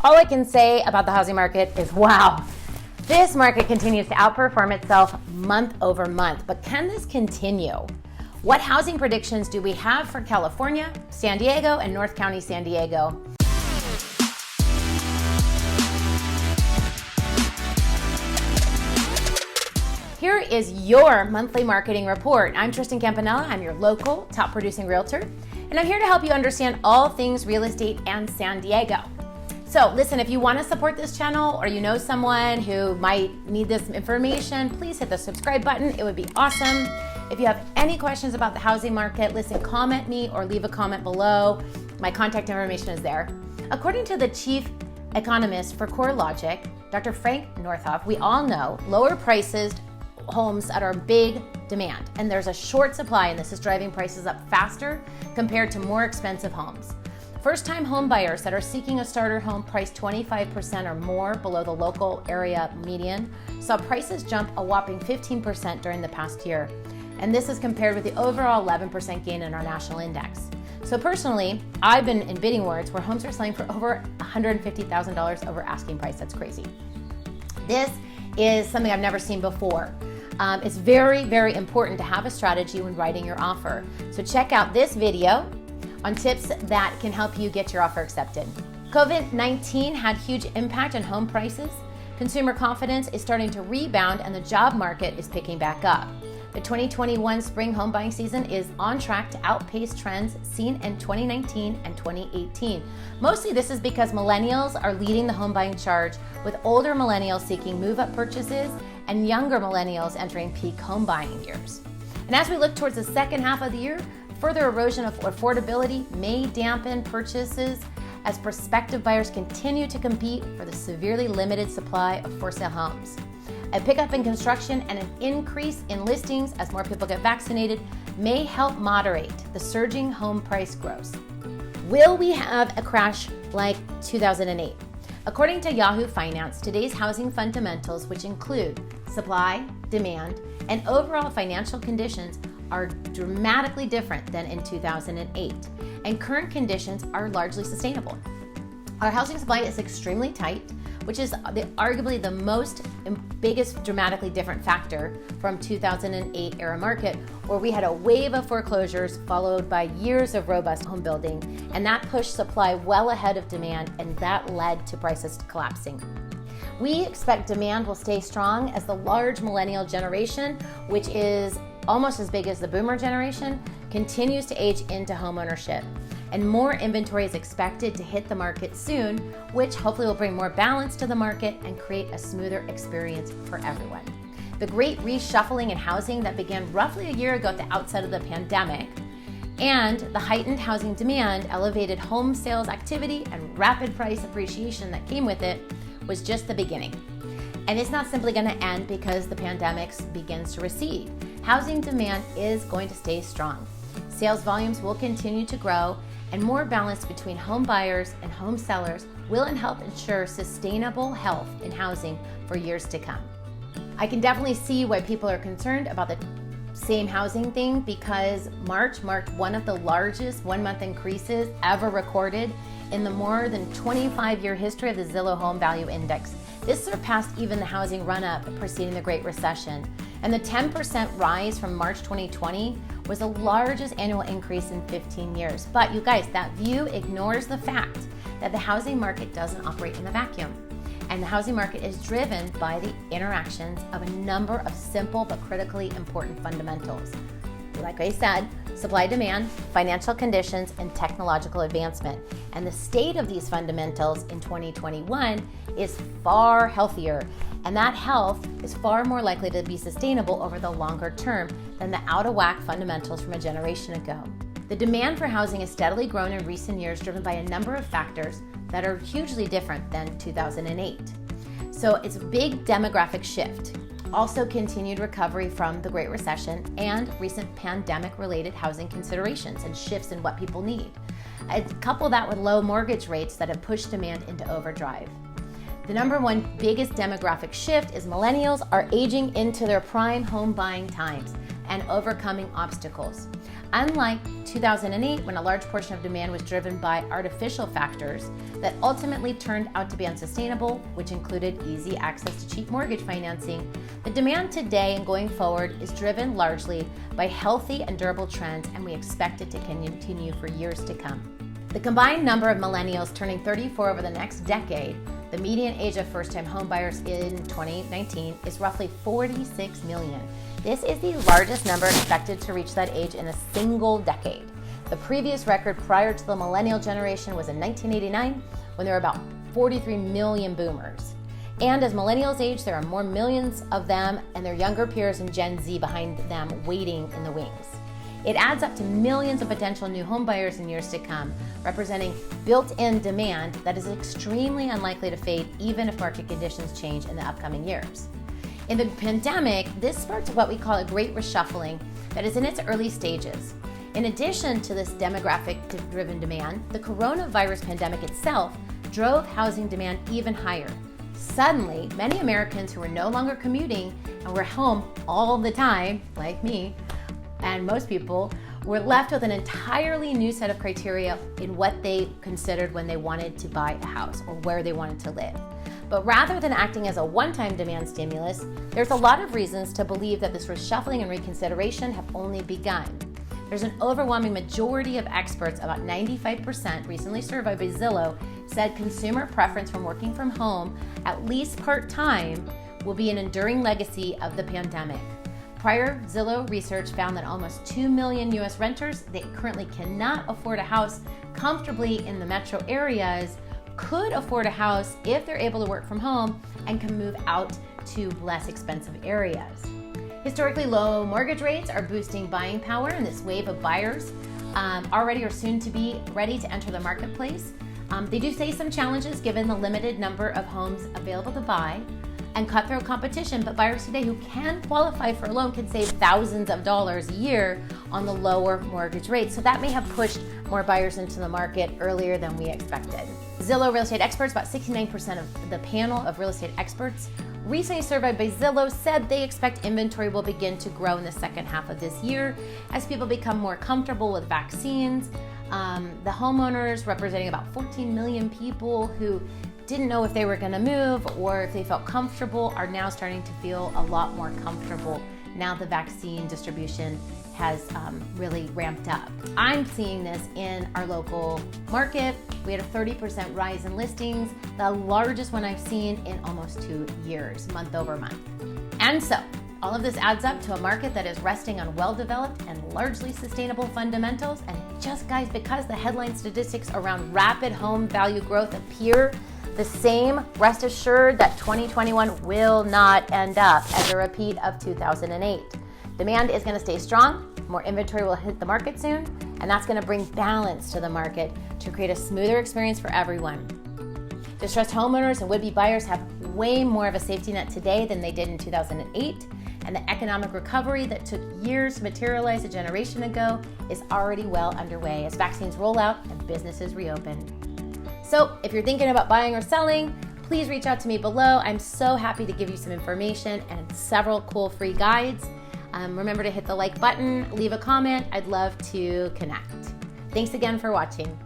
All I can say about the housing market is wow. This market continues to outperform itself month over month, but can this continue? What housing predictions do we have for California, San Diego, and North County, San Diego? Here is your monthly marketing report. I'm Tristan Campanella. I'm your local top producing realtor, and I'm here to help you understand all things real estate and San Diego. So listen, if you want to support this channel or you know someone who might need this information, please hit the subscribe button. It would be awesome. If you have any questions about the housing market, listen, comment me or leave a comment below. My contact information is there. According to the chief economist for CoreLogic, Dr. Frank Northoff, we all know lower prices homes that are in big demand, and there's a short supply, and this is driving prices up faster compared to more expensive homes. First-time home buyers that are seeking a starter home priced 25% or more below the local area median saw prices jump a whopping 15% during the past year. And this is compared with the overall 11% gain in our national index. So personally, I've been in bidding wars where homes are selling for over $150,000 over asking price. That's crazy. This is something I've never seen before. It's very, very important to have a strategy when writing your offer. So check out this video on tips that can help you get your offer accepted. COVID-19 had huge impact on home prices. Consumer confidence is starting to rebound and the job market is picking back up. The 2021 spring home buying season is on track to outpace trends seen in 2019 and 2018. Mostly this is because millennials are leading the home buying charge, with older millennials seeking move-up purchases and younger millennials entering peak home buying years. And as we look towards the second half of the year, further erosion of affordability may dampen purchases as prospective buyers continue to compete for the severely limited supply of for-sale homes. A pickup in construction and an increase in listings as more people get vaccinated may help moderate the surging home price growth. Will we have a crash like 2008? According to Yahoo Finance, today's housing fundamentals, which include supply, demand, and overall financial conditions, are dramatically different than in 2008, and current conditions are largely sustainable. Our housing supply is extremely tight, which is arguably the biggest dramatically different factor from 2008 era market, where we had a wave of foreclosures followed by years of robust home building, and that pushed supply well ahead of demand, and that led to prices collapsing. We expect demand will stay strong as the large millennial generation, which is almost as big as the boomer generation, continues to age into home ownership. And more inventory is expected to hit the market soon, which hopefully will bring more balance to the market and create a smoother experience for everyone. The great reshuffling in housing that began roughly a year ago at the outset of the pandemic, and the heightened housing demand, elevated home sales activity, and rapid price appreciation that came with it was just the beginning. And it's not simply going to end because the pandemic begins to recede. Housing demand is going to stay strong. Sales volumes will continue to grow, and more balance between home buyers and home sellers will help ensure sustainable health in housing for years to come. I can definitely see why people are concerned about the same housing thing, because March marked one of the largest one-month increases ever recorded in the more than 25-year history of the Zillow Home Value Index. This surpassed even the housing run-up preceding the Great Recession. And the 10% rise from March 2020 was the largest annual increase in 15 years. But you guys, that view ignores the fact that the housing market doesn't operate in a vacuum. And the housing market is driven by the interactions of a number of simple but critically important fundamentals. Like I said, supply, demand, financial conditions, and technological advancement. And the state of these fundamentals in 2021 is far healthier, and that health is far more likely to be sustainable over the longer term than the out-of-whack fundamentals from a generation ago. The demand for housing has steadily grown in recent years, driven by a number of factors that are hugely different than 2008. So it's a big demographic shift. Also, continued recovery from the Great Recession and recent pandemic-related housing considerations and shifts in what people need. Couple that with low mortgage rates that have pushed demand into overdrive. The number one biggest demographic shift is millennials are aging into their prime home buying times. and overcoming obstacles. Unlike 2008, when a large portion of demand was driven by artificial factors that ultimately turned out to be unsustainable, which included easy access to cheap mortgage financing, the demand today and going forward is driven largely by healthy and durable trends, and we expect it to continue for years to come. The combined number of millennials turning 34 over the next decade, the median age of first-time homebuyers in 2019, is roughly 46 million. This is the largest number expected to reach that age in a single decade. The previous record prior to the millennial generation was in 1989, when there were about 43 million boomers. And as millennials age, there are more millions of them and their younger peers and Gen Z behind them waiting in the wings. It adds up to millions of potential new home buyers in years to come, representing built-in demand that is extremely unlikely to fade even if market conditions change in the upcoming years. In the pandemic, this sparked what we call a great reshuffling that is in its early stages. In addition to this demographic-driven demand, the coronavirus pandemic itself drove housing demand even higher. Suddenly, many Americans who were no longer commuting and were home all the time, like me, and most people, were left with an entirely new set of criteria in what they considered when they wanted to buy a house or where they wanted to live. But rather than acting as a one-time demand stimulus, there's a lot of reasons to believe that this reshuffling and reconsideration have only begun. There's an overwhelming majority of experts, about 95%, recently surveyed by Zillow, said consumer preference from working from home, at least part-time, will be an enduring legacy of the pandemic. Prior Zillow research found that almost 2 million U.S. renters that currently cannot afford a house comfortably in the metro areas could afford a house if they're able to work from home and can move out to less expensive areas. Historically low mortgage rates are boosting buying power, and this wave of buyers already or soon to be ready to enter the marketplace. They do face some challenges given the limited number of homes available to buy and cutthroat competition, but buyers today who can qualify for a loan can save thousands of dollars a year on the lower mortgage rates. So that may have pushed more buyers into the market earlier than we expected. Zillow real estate experts, about 69% of the panel of real estate experts recently surveyed by Zillow, said they expect inventory will begin to grow in the second half of this year as people become more comfortable with vaccines. The homeowners, representing about 14 million people who didn't know if they were going to move or if they felt comfortable, are now starting to feel a lot more comfortable now the vaccine distribution has really ramped up. I'm seeing this in our local market. We had a 30% rise in listings, the largest one I've seen in almost 2 years, month over month. And so, all of this adds up to a market that is resting on well-developed and largely sustainable fundamentals. And just guys, because the headline statistics around rapid home value growth appear the same, rest assured that 2021 will not end up as a repeat of 2008. Demand is going to stay strong, more inventory will hit the market soon, and that's going to bring balance to the market to create a smoother experience for everyone. Distressed homeowners and would-be buyers have way more of a safety net today than they did in 2008, and the economic recovery that took years to materialize a generation ago is already well underway as vaccines roll out and businesses reopen. So if you're thinking about buying or selling, please reach out to me below. I'm so happy to give you some information and several cool free guides. Remember to hit the like button, leave a comment. I'd love to connect. Thanks again for watching.